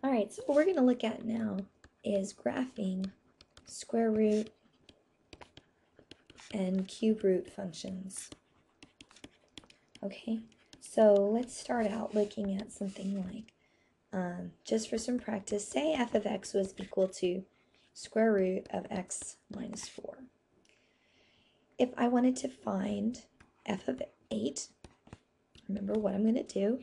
All right, so what we're going to look at now is graphing square root and cube root functions. Okay, so let's start out looking at something like, just for some practice, say f of x was equal to square root of x minus 4. If I wanted to find f of 8, remember what I'm going to do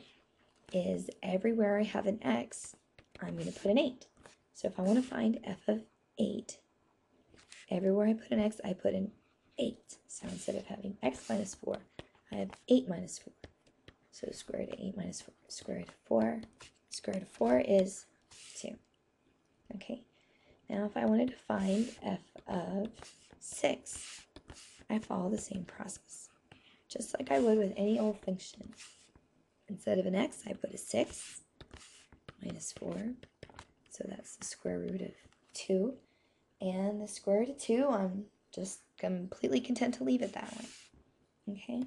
is everywhere I have an x, I'm going to put an 8. So if I want to find f of 8, everywhere I put an x, I put an 8. So instead of having x minus 4, I have 8 minus 4. So square root of 8 minus 4, square root of 4. Square root of 4 is 2. Okay, now if I wanted to find f of 6, I follow the same process, just like I would with any old function. Instead of an x, I put a 6 minus 4. So that's the square root of 2. And the square root of 2, I'm just completely content to leave it that way. Okay.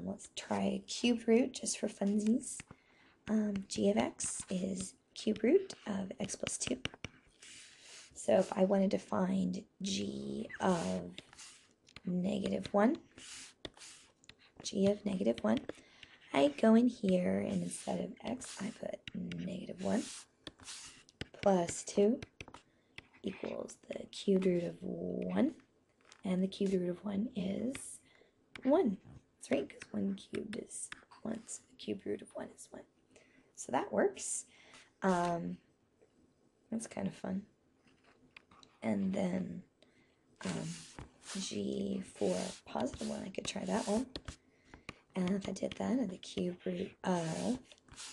Let's try a cube root just for funsies. G of x is cube root of x plus 2. So if I wanted to find g of negative 1, g of negative 1, I go in here and instead of x, I put negative 1 plus 2 equals the cube root of 1. And the cube root of 1 is 1. That's right, because 1 cubed is 1, so the cube root of 1 is 1. So that works. That's kind of fun. And then g for positive 1, I could try that one. And if I did that, at the cube root of,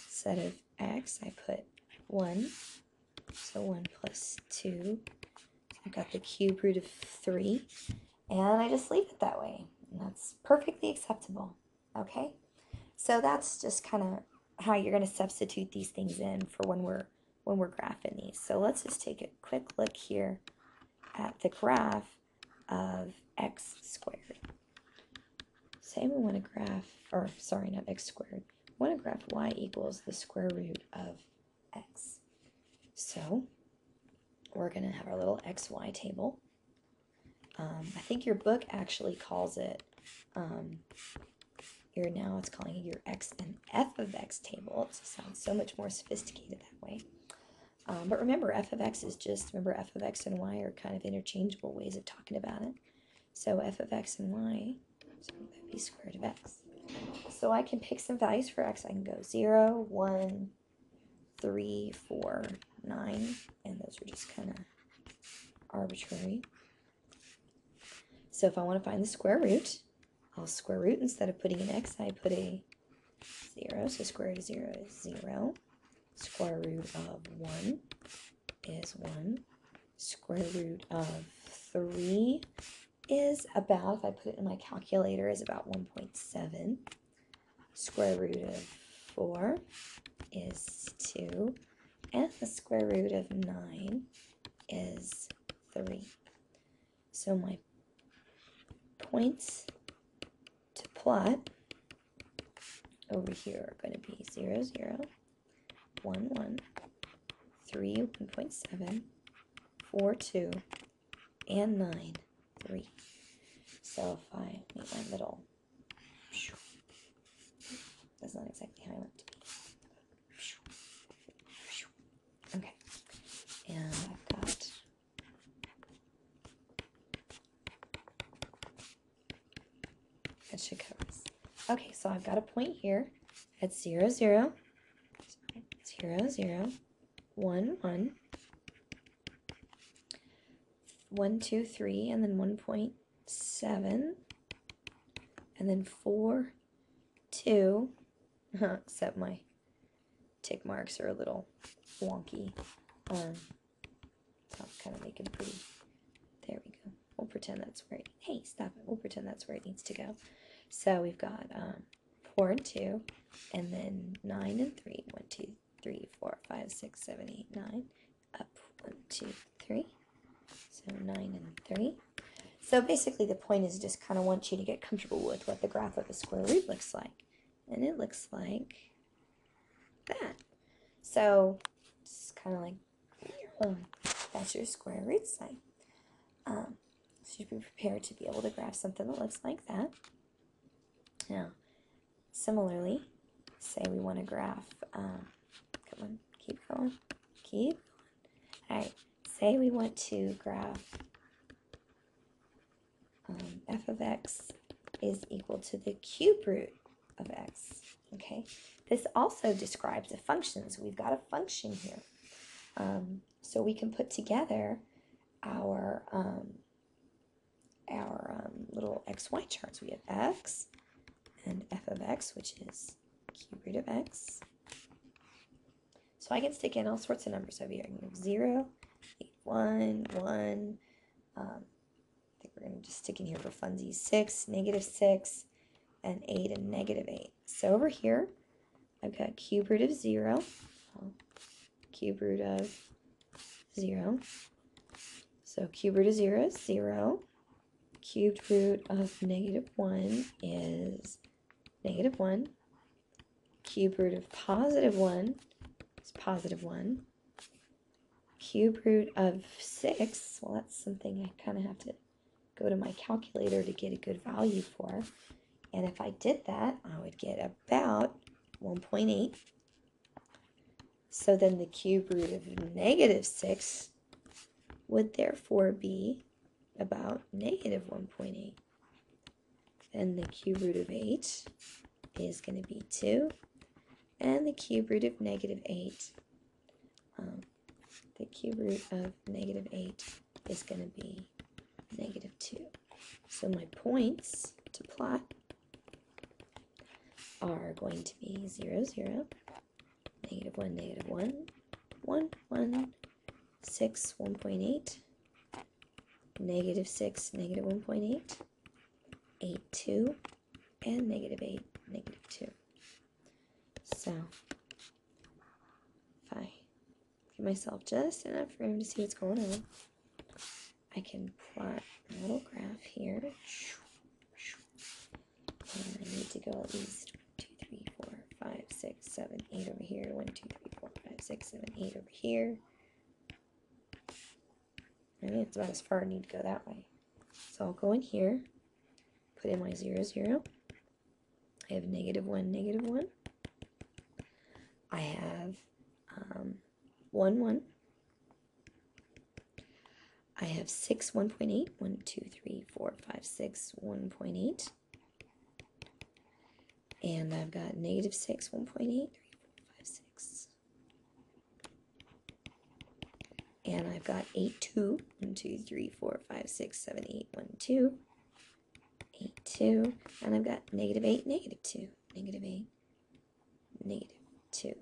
instead of x, I put 1. So 1 plus 2. I've got the cube root of 3. And I just leave it that way. And that's perfectly acceptable. Okay? So that's just kind of how you're going to substitute these things in for when we're graphing these. So let's just take a quick look here at the graph of x squared. Say we want to graph, or sorry, not x squared. We want to graph y equals the square root of x. So we're going to have our little xy table. I think your book actually calls it, it's calling it your x and f of x table. It sounds so much more sophisticated that way. But remember, f of x is remember f of x and y are kind of interchangeable ways of talking about it. So f of x and y, so that would be square root of x. So I can pick some values for x. I can go 0, 1, 3, 4, 9, and those are just kind of arbitrary. So if I want to find the square root, I'll square root. Instead of putting an x, I put a 0. So square root of 0 is 0. Square root of 1 is 1. Square root of 3 is about, if I put it in my calculator, is about 1.7. Square root of 4 is 2. And the square root of 9 is 3. So my points to plot over here are going to be 0, 0, 1, 1, 3, 1.7, 4, 2, and 9, 3. So if I make my little, that's not exactly how I want it to be. Okay, and I've got that should cover this. Okay, so I've got a point here at 0, 0, 0, 0, 1, 1, 1, 2, 3, and then 1.7, and then 4, 2, except my tick marks are a little wonky. So I'll kind of make it pretty. There we go. We'll pretend that's where hey, stop it. We'll pretend that's where it needs to go. So we've got 4 and 2, and then 9 and 3. 1, 2, 3, 4, 5, 6, 7, 8, 9. Up 1, 2, 3. So 9 and 3. So basically the point is just kind of want you to get comfortable with what the graph of a square root looks like. And it looks like that. So it's kind of like, that's your square root sign. So you should be prepared to be able to graph something that looks like that. Now, similarly, say we want to graph, come on, keep going, keep going. All right, say we want to graph f of x is equal to the cube root of x, okay? This also describes a function, so we've got a function here. So we can put together our little xy charts. We have x and f of x, which is cube root of x. So I can stick in all sorts of numbers over here. I can have 0, 8, 1, 1. I think we're going to just stick in here for funsies 6, -6, and 8 and -8. So over here, I've got cube root of 0, cube root of 0. So cube root of 0 is 0. Cubed root of -1 is -1. Cube root of +1 is +1. Cube root of 6, well, that's something I kind of have to go to my calculator to get a good value for. And if I did that, I would get about 1.8. So then the cube root of -6 would therefore be about -1.8. And the cube root of 8 is going to be 2. And the cube root of -8, the cube root of -8 is going to be -2. So my points to plot are going to be 0, 0, -1, -1, 1, 1, 6, 1.8, -6, -1.8, 8, 2, and -8, -2. So if I give myself just enough room to see what's going on, I can plot a little graph here. And I need to go at least 1, 2, 3, 4, 5, 6, 7, 8 over here. 1, 2, 3, 4, 5, 6, 7, 8 over here. I think it's about as far as I need to go that way. So I'll go in here, put in my 0, 0. I have -1, -1. I have 1, 1. I have 6, 1.8. 1, 2, 3, 4, 5, 6, 1.8. And I've got -6, 1.8, 3, 4, 5, 6. And I've got 8, 2. 1, 2, 3, 4, 5, 6, 7, 8, 1, 2. 8, 2. And I've got -8, -2. -8, -2.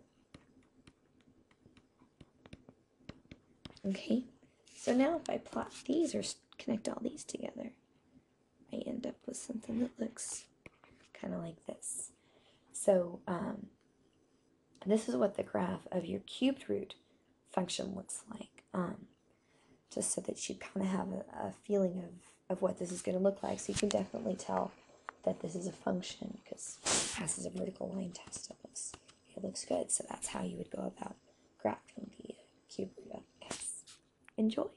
Okay, so now if I plot these or connect all these together, I end up with something that looks kind of like this. So this is what the graph of your cubed root function looks like, just so that you kind of have a feeling of what this is going to look like. So you can definitely tell that this is a function because it passes a vertical line test. It looks good. So that's how you would go about graphing the cube root of x. Enjoy.